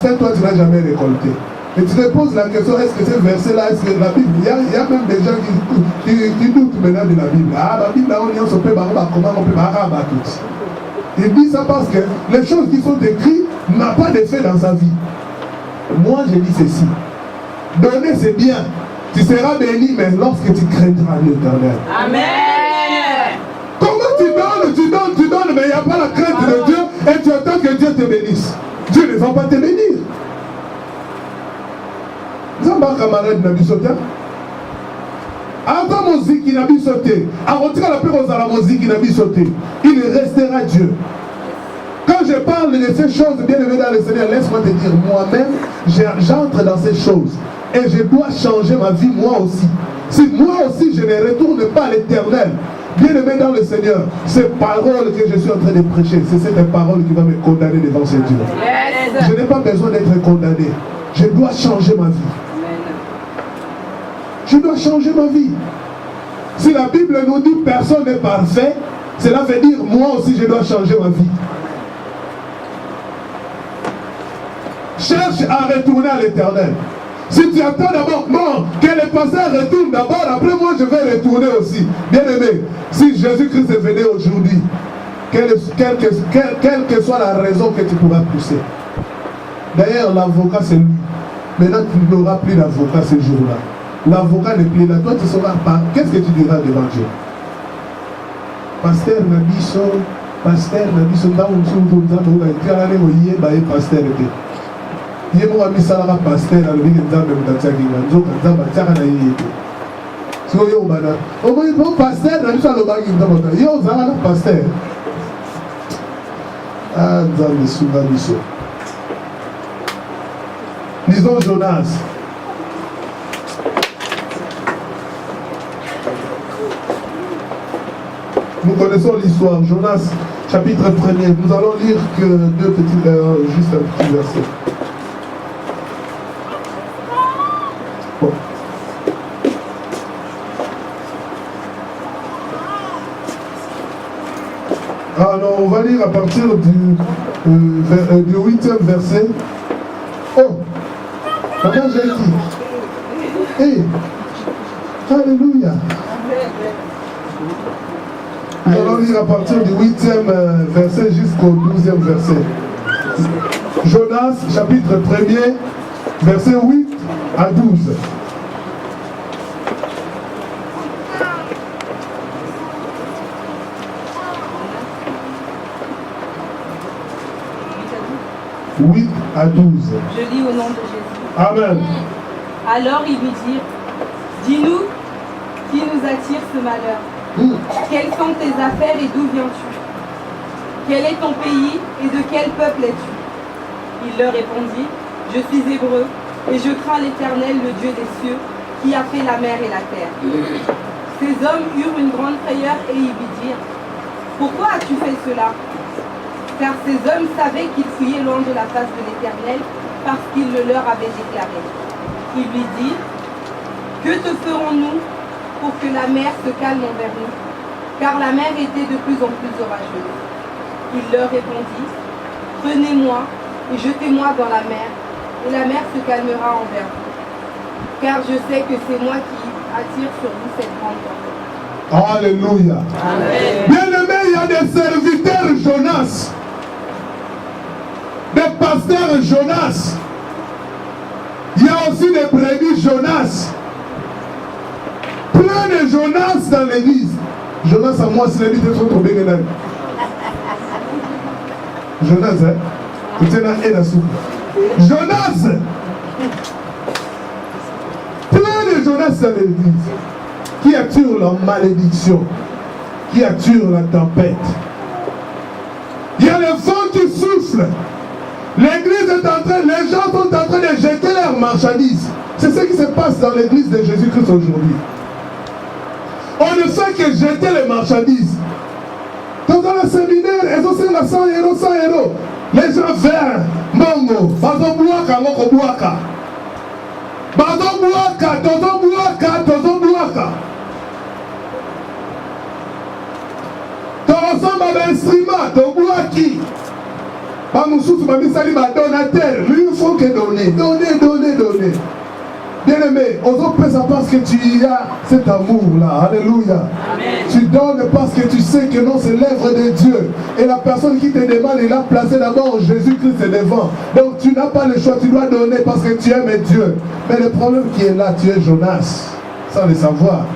toi tu n'as jamais récolté. Et tu te poses la question, est-ce que ce verset-là, est-ce que la Bible, il y a même des gens qui doutent maintenant de la Bible. Ah, la Bible, là, on se peut, comment on peut tout. Il dit ça parce que les choses qui sont écrites n'ont pas d'effet dans sa vie. Moi, je dis ceci. Donner, c'est bien. Tu seras béni, mais lorsque tu craindras l'Éternel. Amen. Comment tu donnes, mais il n'y a pas la crainte de Dieu et tu attends que Dieu te bénisse. Dieu ne va pas te bénir. Vous avez un camarade qui n'a sauté. Avant musique qui n'a pas sauté. Avant que la paix à la musique qui n'a pas sauté. Il restera Dieu. Quand je parle de ces choses, bien aimé dans le Seigneur, laisse-moi te dire, moi-même, j'entre dans ces choses. Et je dois changer ma vie, moi aussi. Si moi aussi, je ne retourne pas à l'Éternel, bien aimé dans le Seigneur, ces paroles que je suis en train de prêcher, c'est cette parole qui va me condamner devant ce Dieu. Yes. Je n'ai pas besoin d'être condamné. Je dois changer ma vie. Je dois changer ma vie. Si la Bible nous dit personne n'est parfait, cela veut dire moi aussi je dois changer ma vie. Cherche à retourner à l'Éternel. Si tu attends d'abord, non, que le pasteur retourne d'abord, après moi je vais retourner aussi. Bien aimé, si Jésus-Christ est venu aujourd'hui, quelle que soit la raison que tu pourras pousser. D'ailleurs, l'avocat c'est lui. Maintenant tu n'auras plus d'avocat ce jour-là. L'avocat n'est plus là. Toi tu ne sauras pas. Qu'est-ce que tu diras devant Dieu? Pasteur Nabiso, pasteur Nabiso, pasteur il y a un pasteur à lisons Jonas. Nous connaissons l'histoire. Jonas, chapitre 1er. Nous allons lire que deux petits, juste un petit verset. Bon. Alors, on va lire à partir du 8e verset. Oh, comment j'ai dit? Hey, alléluia. Nous allons lire à partir du 8e verset jusqu'au 12e verset. Jonas, chapitre 1er, verset 8 à 12. « 8 à 12. » Je lis au nom de Jésus. Amen. Alors ils lui dirent, dis-nous qui nous attire ce malheur. Quelles sont tes affaires et d'où viens-tu? Quel est ton pays et de quel peuple es-tu? Il leur répondit, je suis hébreu et je crains l'Éternel, le Dieu des cieux, qui a fait la mer et la terre. Ces hommes eurent une grande frayeur et ils lui dirent, pourquoi as-tu fait cela? Car ces hommes savaient qu'ils fuyaient loin de la face de l'Éternel parce qu'il le leur avait déclaré. Il lui dit, que te ferons-nous pour que la mer se calme envers nous? Car la mer était de plus en plus orageuse. Il leur répondit, prenez-moi et jetez-moi dans la mer, et la mer se calmera envers vous. Car je sais que c'est moi qui attire sur vous cette grande tempête. Alléluia. Bien-aimé, il y a des serviteurs Jonas. Des pasteurs Jonas. Il y a aussi des brebis Jonas. Plein de Jonas dans l'église. Jonas à moi, c'est l'église de son tombé. Jonas, hein? Jonas. Plein de Jonas dans l'église. Qui attirent la malédiction. Qui attirent la tempête. Il y a le vent qui souffle. L'église est en train, les gens sont en train de jeter leurs marchandises. C'est ce qui se passe dans l'église de Jésus-Christ aujourd'hui. On ne fait que jeter les marchandises. Dans le séminaire, ils ont 100 euros, 100 euros. Les gens viennent, Mongo, Bazo Bouaka, Moko Bouaka. Bazo Bouaka, Tozo Bouaka, Tozo Bouaka. Tu ressembles à l'instrument, Tobouaki. Pas nous sous Mamisali ma donateur. Lui, il faut que donner. Donner. Bien-aimé, aux autres personnes parce que tu as cet amour-là. Alléluia. Amen. Tu donnes parce que tu sais que non, c'est l'œuvre de Dieu. Et la personne qui te demande, il a placé d'abord Jésus-Christ devant. Donc tu n'as pas le choix, tu dois donner parce que tu aimes Dieu. Mais le problème qui est là, tu es Jonas, sans le savoir.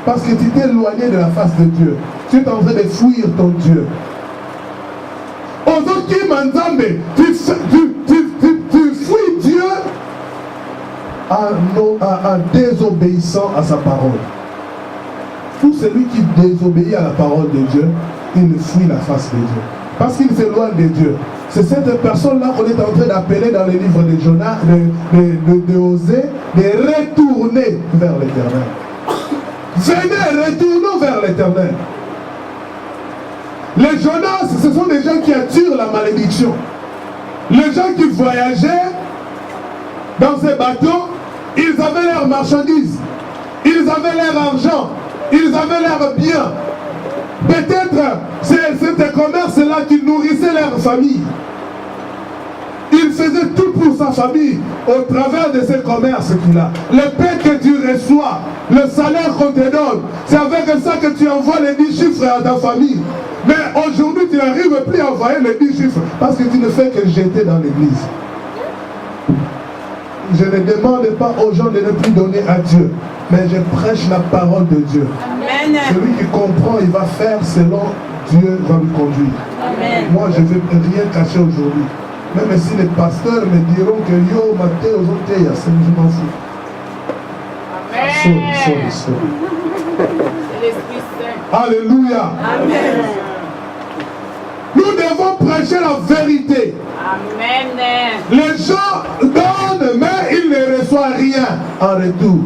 Parce que tu t'es éloigné de la face de Dieu. Tu es en train de fuir ton Dieu. Aux autres qui m'entendent, tu fuis Dieu en désobéissant à sa parole. Tout celui qui désobéit à la parole de Dieu, il fuit la face de Dieu. Parce qu'il s'éloigne de Dieu. C'est cette personne-là qu'on est en train d'appeler dans le livre de Jonas, de Osée, de retourner vers l'Éternel. Venez, retournons vers l'Éternel. Les Jonas, ce sont des gens qui attirent la malédiction. Les gens qui voyageaient dans ces bateaux, ils avaient leurs marchandises, ils avaient leur argent, ils avaient leurs biens. Peut-être c'est ce commerce-là qui nourrissait leur famille. Il faisait tout pour sa famille au travers de ces commerces qu'il a. Le pain que tu reçois, le salaire qu'on te donne, c'est avec ça que tu envoies les 10 chiffres à ta famille. Mais aujourd'hui, tu n'arrives plus à envoyer les 10 chiffres parce que tu ne fais que jeter dans l'église. Je ne demande pas aux gens de ne plus donner à Dieu, mais je prêche la parole de Dieu. Amen. Celui qui comprend, il va faire selon Dieu va le conduire. Amen. Moi, je ne vais rien cacher aujourd'hui. Même si les pasteurs me diront que yo, maté, aux autres, je m'en fous. Amen. Sorry. C'est l'Esprit Saint. Alléluia. Amen. Nous devons prêcher la vérité. Amen. Les gens donnent, mais ils ne reçoivent rien en retour.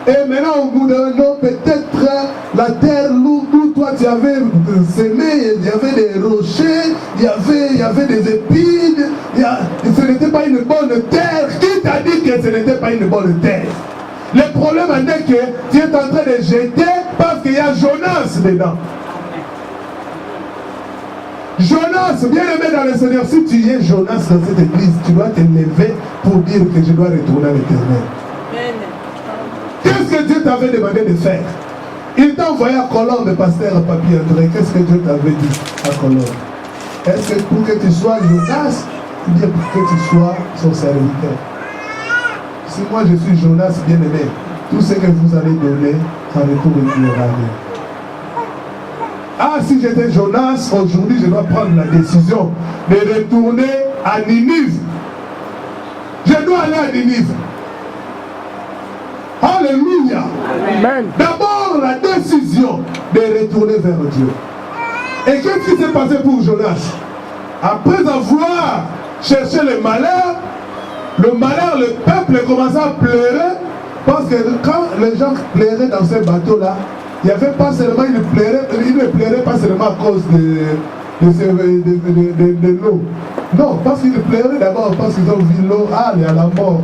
Et maintenant, nous donnons peut-être la terre où toi tu avais semé, il y avait des rochers, il y avait des épines, ce n'était pas une bonne terre. Qui t'a dit que ce n'était pas une bonne terre? Le problème est que tu es en train de jeter parce qu'il y a Jonas dedans. Jonas, bien aimé dans le Seigneur, si tu es Jonas dans cette église, tu dois te lever pour dire que je dois retourner à l'Éternel. Qu'est-ce que Dieu t'avait demandé de faire? Il t'a envoyé à Colombe, pasteur Papi André. Qu'est-ce que Dieu t'avait dit à Colombe? Est-ce que pour que tu sois Jonas, ou bien pour que tu sois son serviteur? Si moi je suis Jonas, bien aimé, tout ce que vous allez donner, en retour il n'y aura rien. Ah, si j'étais Jonas, aujourd'hui je dois prendre la décision de retourner à Ninive. Je dois aller à Ninive. Alléluia. Amen. D'abord la décision de retourner vers Dieu. Et qu'est-ce qui s'est passé pour Jonas? Après avoir cherché le malheur, le peuple commençait à pleurer parce que quand les gens pleuraient dans ces bateaux-là, il n'y avait pas seulement, ils ne pleuraient pas seulement à cause de l'eau. Non, parce qu'ils pleuraient d'abord parce qu'ils ont vu l'eau, il y a la mort.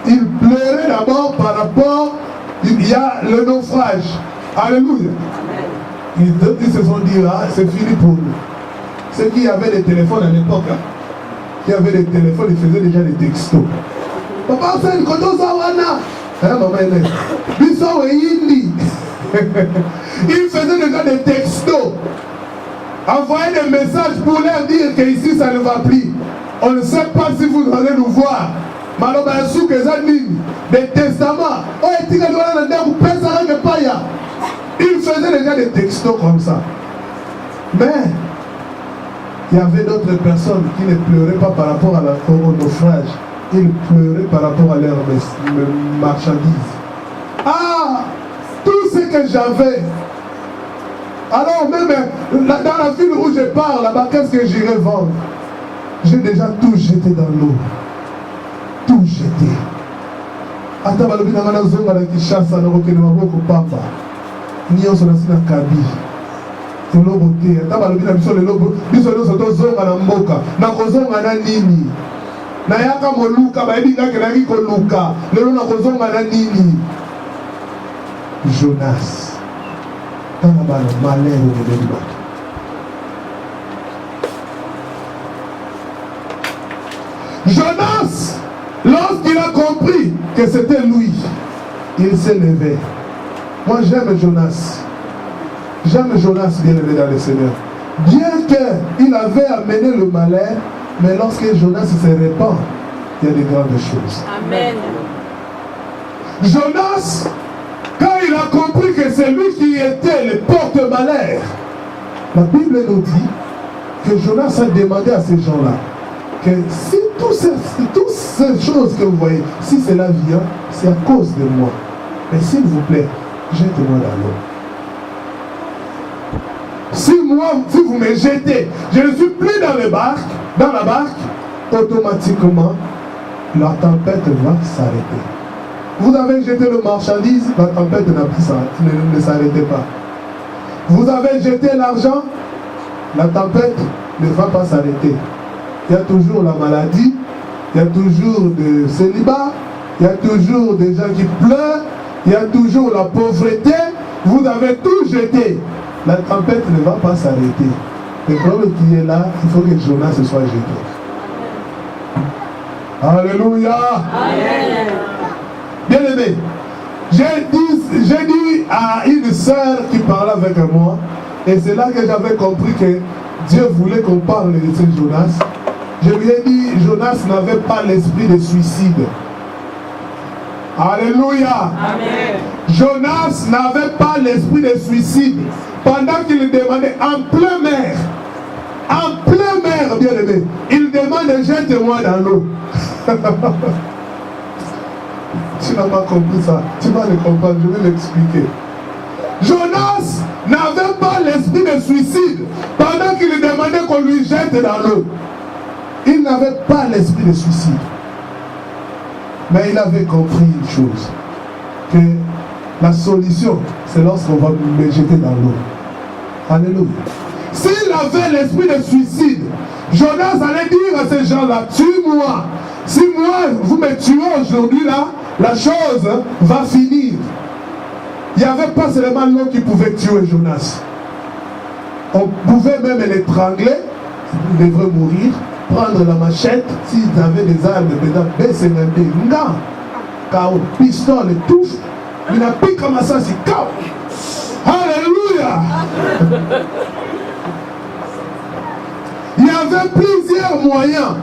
Ils pleuraient d'abord par rapport, il y a le naufrage. Alléluia. Ils se sont dit, c'est fini pour nous. Ceux qui avaient des téléphones à l'époque, qui avaient des téléphones, ils faisaient déjà des textos. Papa, c'est une koto sawana. Maman, elle est. Biso et Indi. Ils faisaient déjà des textos. Envoyaient des messages pour leur dire qu'ici ça ne va plus. On ne sait pas si vous allez nous voir. Des testaments. Ils faisaient déjà des textos comme ça. Mais il y avait d'autres personnes qui ne pleuraient pas par rapport au naufrage. Ils pleuraient par rapport à leurs marchandises. Tout ce que j'avais. Alors même dans la ville où je pars, là-bas, qu'est-ce que j'irai vendre? J'ai déjà tout jeté dans l'eau. Tout jeté. Nayaka moluka baebinga kelaki koluka lelo na kozonga na nini? Jonas. dans la balle, malheur au milieu du bateau. Jonas, lorsqu'il a compris que c'était lui, il s'est levé. Moi j'aime Jonas. J'aime Jonas bien élevé dans le Seigneur. Bien qu'il avait amené le malheur, mais lorsque Jonas se répand, il y a des grandes choses. Amen. Jonas, quand il a compris que c'est lui qui était le porte-malheur, la Bible nous dit que Jonas a demandé à ces gens-là que si toutes ces choses que vous voyez, si cela vient, c'est à cause de moi. Mais s'il vous plaît, jetez-moi dans l'eau. Si vous me jetez, je ne suis plus dans la barque, automatiquement, la tempête va s'arrêter. Vous avez jeté le marchandise, la tempête ne s'arrêtait pas. Vous avez jeté l'argent, la tempête ne va pas s'arrêter. Il y a toujours la maladie, il y a toujours le célibat, il y a toujours des gens qui pleurent, il y a toujours la pauvreté. Vous avez tout jeté. La tempête ne va pas s'arrêter. Le problème qui est là, il faut que Jonas se soit jeté. Alléluia. Amen. Bien aimé, j'ai dit à une sœur qui parlait avec moi, et c'est là que j'avais compris que Dieu voulait qu'on parle de ce Jonas. Je lui ai dit, Jonas n'avait pas l'esprit de suicide. Alléluia. Amen. Jonas n'avait pas l'esprit de suicide. Pendant qu'il demandait en plein mer, bien aimé, il demande, jette-moi dans l'eau. Tu n'as pas compris ça. Tu vas le comprendre, je vais l'expliquer. Jonas n'avait pas l'esprit de suicide pendant qu'il demandait qu'on lui jette dans l'eau. Il n'avait pas l'esprit de suicide. Mais il avait compris une chose, que la solution, c'est lorsqu'on va me jeter dans l'eau. Alléluia. S'il avait l'esprit de suicide, Jonas allait dire à ces gens-là, tue-moi. Si moi, vous me tuez aujourd'hui là, la chose va finir. Il n'y avait pas seulement l'eau qui pouvait tuer Jonas. On pouvait même l'étrangler, il devrait mourir, prendre la machette, s'ils avaient des armes dedans, baisser même des gants, car pistolet, tout, il n'a plus comme ça, c'est chaos. Alléluia. Il y avait plusieurs moyens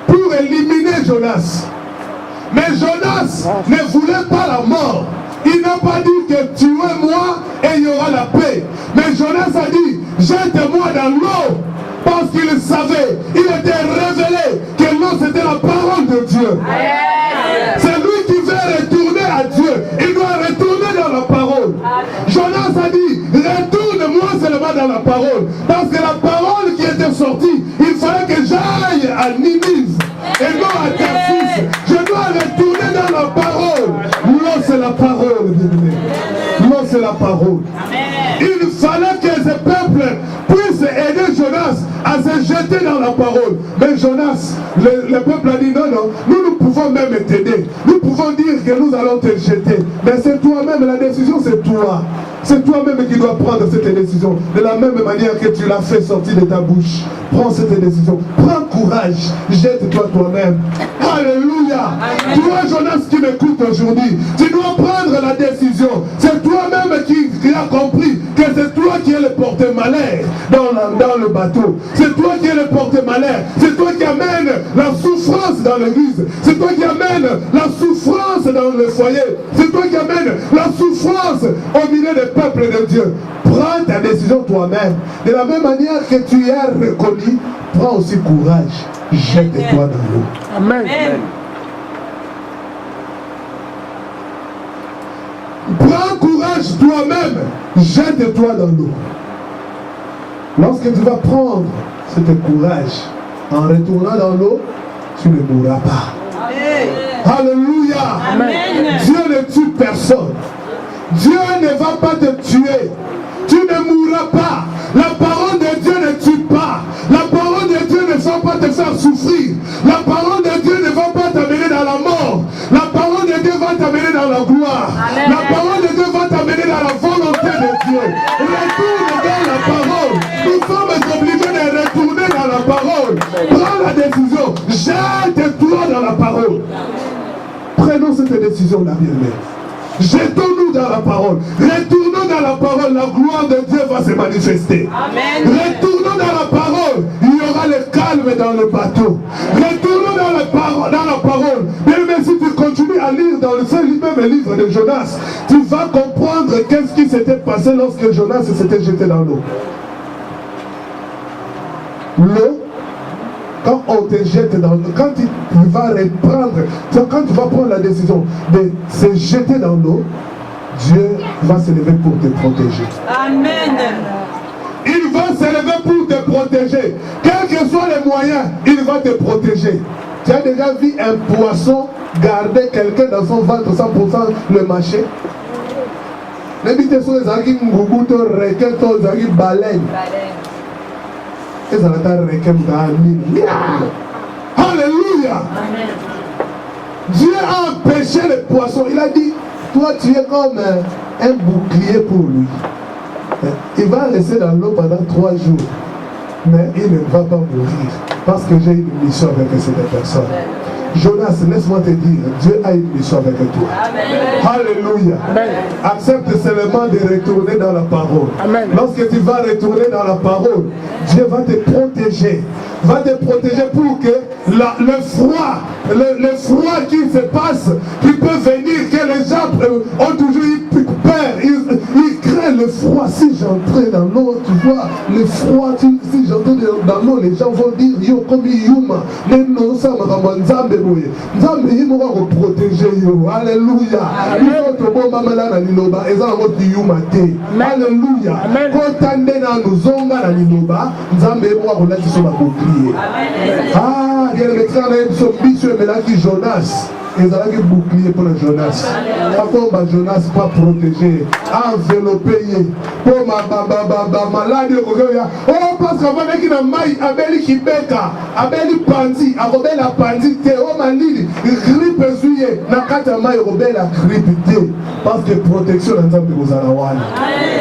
pour éliminer Jonas. Mais Jonas ne voulait pas la mort. Il n'a pas dit que tuez-moi et il y aura la paix. Mais Jonas a dit, jette-moi dans l'eau. Parce qu'il savait, il était révélé que l'eau c'était la parole de Dieu. C'est lui qui veut retourner à Dieu. Il doit retourner dans la parole. Jonas a dit, retourne-moi seulement dans la parole. Parce que la parole qui était sortie, il fallait que j'aille à Ninive et non à Tarsis. Je dois retourner dans la parole. L'eau c'est la parole. L'eau c'est la parole. Il fallait que ce peuple puisse aider Jonas à se jeter dans la parole. Mais Jonas, le peuple a dit non, non, nous pouvons même t'aider. Nous pouvons dire que nous allons te jeter. Mais c'est toi-même, la décision c'est toi. C'est toi-même qui dois prendre cette décision. De la même manière que tu l'as fait sortir de ta bouche. Prends cette décision. Prends courage. Jette-toi toi-même. Alléluia. Toi, Jonas, qui m'écoute aujourd'hui, tu dois prendre la décision. C'est toi-même qui as compris que c'est toi qui es le porte-malheur dans le bateau. C'est toi qui es le porte-malheur. C'est toi qui amène la souffrance dans l'église. C'est toi qui amène la souffrance dans le foyer. C'est toi qui amène la souffrance au milieu des peuples de Dieu. Prends ta décision toi-même. De la même manière que tu es reconnu, prends aussi courage. Jette-toi dans l'eau. Amen. Prends courage toi-même. Jette-toi dans l'eau. Lorsque tu vas prendre ce courage, en retournant dans l'eau, tu ne mourras pas. Amen. Alléluia. Amen. Dieu ne tue personne. Dieu ne va pas te tuer. Tu ne mourras pas. La parole de Dieu ne tue pas. La parole de Dieu ne va pas te faire souffrir. La parole de Dieu ne va pas t'amener dans la mort. La parole de Dieu va t'amener dans la gloire. Amen. La parole de Dieu va t'amener dans la volonté de Dieu. cette décision-là, bien-aimé. Jetons-nous dans la parole. Retournons dans la parole. La gloire de Dieu va se manifester. Amen. Retournons dans la parole. Il y aura le calme dans le bateau. Retournons dans la parole. Même si tu continues à lire dans le seul même livre de Jonas, tu vas comprendre qu'est-ce qui s'était passé lorsque Jonas s'était jeté dans l'eau. L'eau, quand on te jette dans l'eau, quand tu vas reprendre, quand tu vas prendre la décision de se jeter dans l'eau, Dieu va se lever pour te protéger. Amen. Il va se lever pour te protéger. Quels que soient les moyens, il va te protéger. Tu as déjà vu un poisson garder quelqu'un dans son ventre 100% le mâcher? N'habitez sur les aguilles, Mougoute, requin, les aguilles, baleine. Alléluia. Dieu a empêché le poisson. Il a dit, toi tu es comme un bouclier pour lui. Il va rester dans l'eau pendant 3 jours. Mais il ne va pas mourir. Parce que j'ai une mission avec cette personne. Jonas, laisse-moi te dire, Dieu a une mission avec toi. Amen. Alléluia. Amen. Accepte seulement de retourner dans la parole. Amen. Lorsque tu vas retourner dans la parole, Dieu va te protéger. Va te protéger pour que le froid qui se passe, qui peut venir, que les gens ont toujours eu peur. Ils craignent le froid. Si j'entrais dans l'eau, tu vois, le froid, si j'entrais dans l'eau, les gens vont dire, yo, comme Yuma, mais non, ça m'a Nzambe il m'a protéger yo. Alléluia. Alléluia. Alléluia. Ah, il y a le médecin qui Jonas. Ils avaient bouclier pour le Jonas. Pourquoi Jonas pas protégé, enveloppé. Pour ma maladie. Oh, parce qu'avant qu'il n'a maille, Abeli Kibeka, Abeli Pandi, Arobela Pandi, oh Malidi, grippe zouye, Nakata Maï, Robela grippe. Parce que protection dans le Zarawan.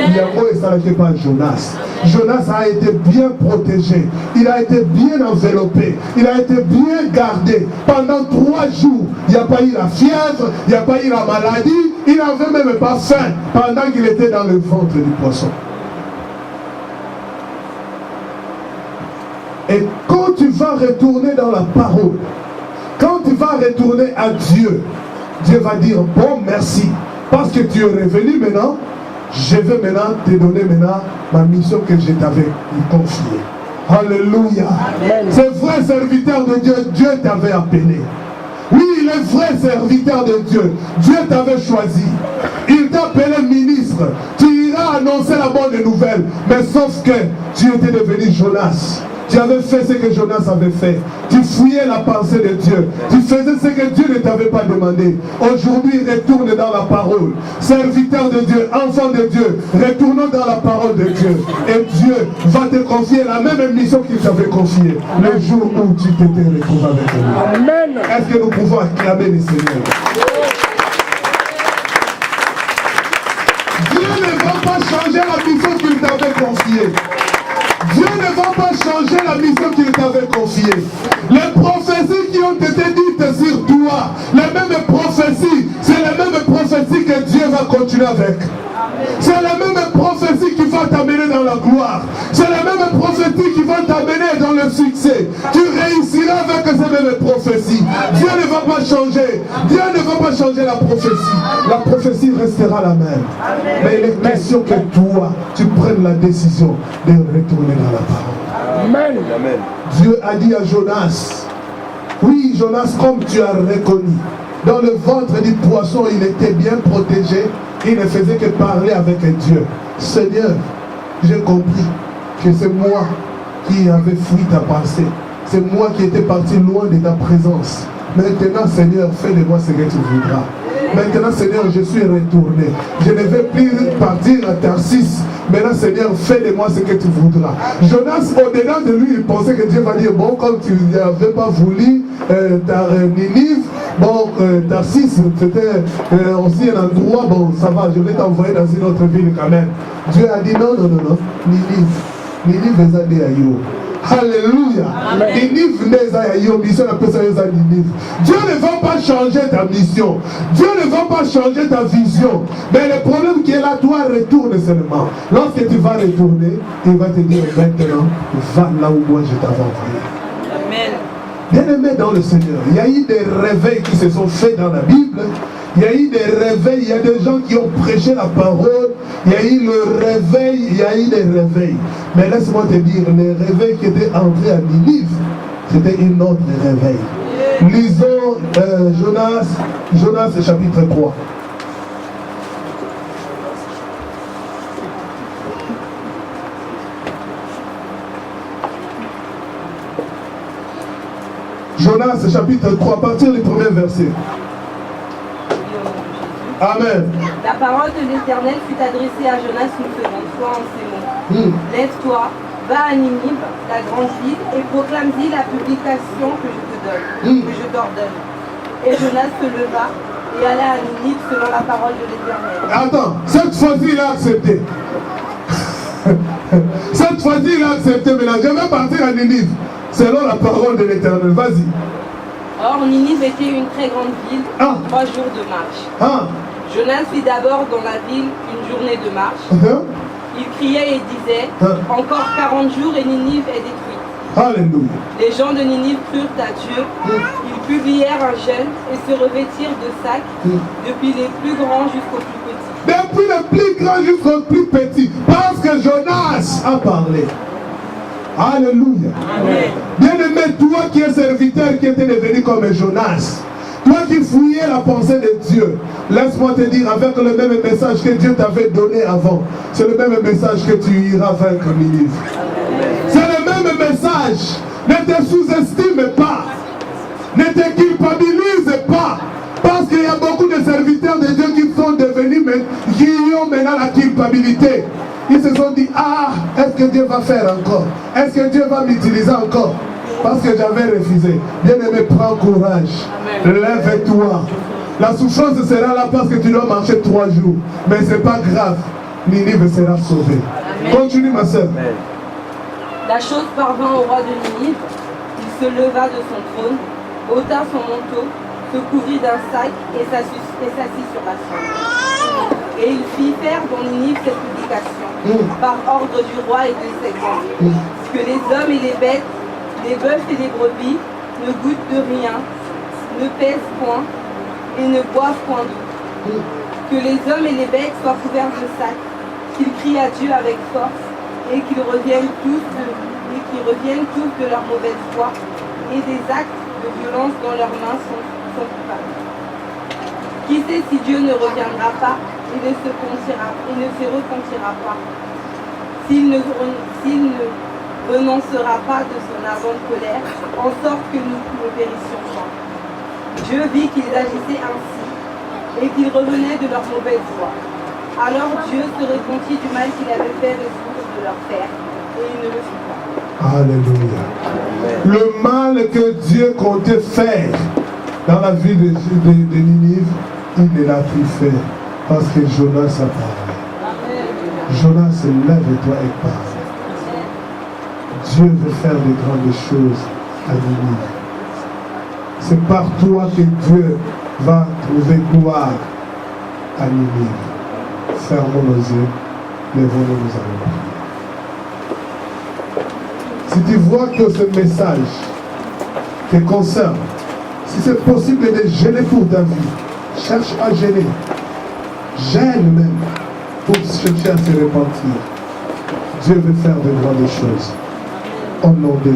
Il y a quoi et ça n'était pas Jonas. Jonas a été bien protégé. Il a été bien enveloppé. Il a été bien gardé. Pendant 3 jours, il n'y a pas eu la fièvre, il n'y a pas eu la maladie. Il n'avait même pas faim pendant qu'il était dans le ventre du poisson. Et quand tu vas retourner dans la parole, quand tu vas retourner à Dieu, Dieu va dire, bon, merci. Parce que tu es revenu maintenant, je vais maintenant te donner ma mission que je t'avais confiée. Alléluia. C'est vrai serviteur de Dieu, Dieu t'avait appelé. Oui, il est vrai serviteur de Dieu. Dieu t'avait choisi. Il t'a appelé ministre. Tu iras annoncer la bonne nouvelle. Mais sauf que tu étais devenu Jonas. Tu avais fait ce que Jonas avait fait. Tu fouillais la pensée de Dieu. Tu faisais ce que Dieu ne t'avait pas demandé. Aujourd'hui, retourne dans la parole. Serviteur de Dieu, enfant de Dieu, retournons dans la parole de Dieu. Et Dieu va te confier la même mission qu'il t'avait confiée le jour où tu t'étais retrouvé avec lui. Amen. Est-ce que nous pouvons acclamer le Seigneur? Dieu ne va pas changer la mission qu'il t'avait confiée. Dieu ne va pas changer la mission qu'il t'avait confiée. Les prophéties qui ont été dites sur toi, les mêmes prophéties, c'est les mêmes prophéties que Dieu va continuer avec. C'est la même prophétie qui va t'amener dans la gloire. C'est la même prophétie qui va t'amener dans le succès. Tu réussiras avec ces mêmes prophéties. Dieu ne va pas changer. Dieu ne va pas changer la prophétie. La prophétie restera la même. Mais il est question que toi, tu prennes la décision de retourner dans la parole. Amen. Dieu a dit à Jonas, oui Jonas, comme tu as reconnu, dans le ventre du poisson, il était bien protégé. Il ne faisait que parler avec Dieu. Seigneur, j'ai compris que c'est moi qui avais fui ta pensée. C'est moi qui étais parti loin de ta présence. Maintenant, Seigneur, fais de moi ce que tu voudras. Maintenant, Seigneur, je suis retourné. Je ne vais plus partir à Tarsis. Maintenant, Seigneur, fais de moi ce que tu voudras. Jonas, au-dedans de lui, il pensait que Dieu va dire, bon, comme tu n'avais pas voulu Ninive, bon, Tarsis, c'était aussi un endroit, bon, ça va, je vais t'envoyer dans une autre ville quand même. Dieu a dit, non, Ninive est allé à Yo. Alléluia. Ninive Dieu ne va pas changer ta mission. Dieu ne va pas changer ta vision. Mais le problème qui est là, toi retourne seulement. Lorsque tu vas retourner, il va te dire maintenant, va là où moi je t'avais envoyé. Amen. Bien-aimé dans le Seigneur, il y a eu des réveils qui se sont faits dans la Bible. Il y a eu des réveils, il y a des gens qui ont prêché la parole. Il y a eu le réveil, il y a eu des réveils. Mais laisse-moi te dire, les réveils qui étaient entrés à Ninive, c'était une autre réveil. Lisons Jonas chapitre 3. Jonas chapitre 3, à partir du premier verset. Amen. La parole de l'Éternel fut adressée à Jonas une seconde fois en ces mots. Lève-toi, va à Ninive, la grande ville, et proclame-y la publication que je te donne, que je t'ordonne. Et Jonas se leva et alla à Ninive selon la parole de l'Éternel. Attends, cette fois-ci il a accepté. Cette fois-ci il a accepté. Maintenant, je vais partir à Ninive selon la parole de l'Éternel. Vas-y. Or, Ninive était une très grande ville, 3 jours de marche. Jonas fit d'abord dans la ville une journée de marche. Il criait et disait, encore 40 jours et Ninive est détruite. Alléluia. Les gens de Ninive crurent à Dieu. Ils publièrent un jeûne et se revêtirent de sacs, depuis les plus grands jusqu'aux plus petits. Depuis les plus grands jusqu'aux plus petits. Parce que Jonas a parlé. Alléluia. Bien-aimé, toi qui es serviteur, qui était devenu comme Jonas, toi qui fouillais la pensée de Dieu, laisse-moi te dire, avec le même message que Dieu t'avait donné avant, c'est le même message que tu iras vaincre Ninive. C'est le même message. Ne te sous-estime pas. Ne te culpabilise pas. Parce qu'il y a beaucoup de serviteurs de Dieu qui sont devenus, qui ont maintenant la culpabilité. Ils se sont dit, est-ce que Dieu va faire encore? Est-ce que Dieu va m'utiliser encore? Parce que j'avais refusé. Bien-aimé, prends courage. Lève-toi. La souffrance sera là parce que tu dois marcher 3 jours. Mais ce n'est pas grave. Ninive sera sauvée. Continue, ma soeur. La chose parvint au roi de Ninive. Il se leva de son trône, ôta son manteau, se couvrit d'un sac et s'assit sur la cendre. Et il fit faire dans Ninive cette publication, par ordre du roi et de ses grands, que les hommes et les bêtes, les bœufs et les brebis, ne goûtent de rien, ne pèsent point et ne boivent point d'eau. Que les hommes et les bêtes soient couverts de sacs, qu'ils crient à Dieu avec force et qu'ils reviennent tous de leur mauvaise foi et des actes de violence dans leurs mains sont coupables. Qui sait si Dieu ne reviendra pas et ne se repentira pas, s'il ne renoncera pas de son ardente colère, en sorte que nous ne périssions pas. Dieu vit qu'ils agissaient ainsi et qu'ils revenaient de leur mauvaise voie. Alors Dieu se repentit du mal qu'il avait fait résoudre de leur père, et il ne le fit pas. Alléluia. Le mal que Dieu comptait faire dans la vie de Ninive, il ne l'a plus fait parce que Jonas a parlé. Jonas, lève-toi et parle. Dieu veut faire de grandes choses à Ninive. C'est par toi que Dieu va trouver gloire à Ninive. Fermons nos yeux, lèvons-nous, nous allons prier. Si tu vois que ce message te concerne, si c'est possible de gêner pour ta vie, cherche à gêner. Gêne même pour chercher à se repentir. Dieu veut faire de grandes choses. Au nom de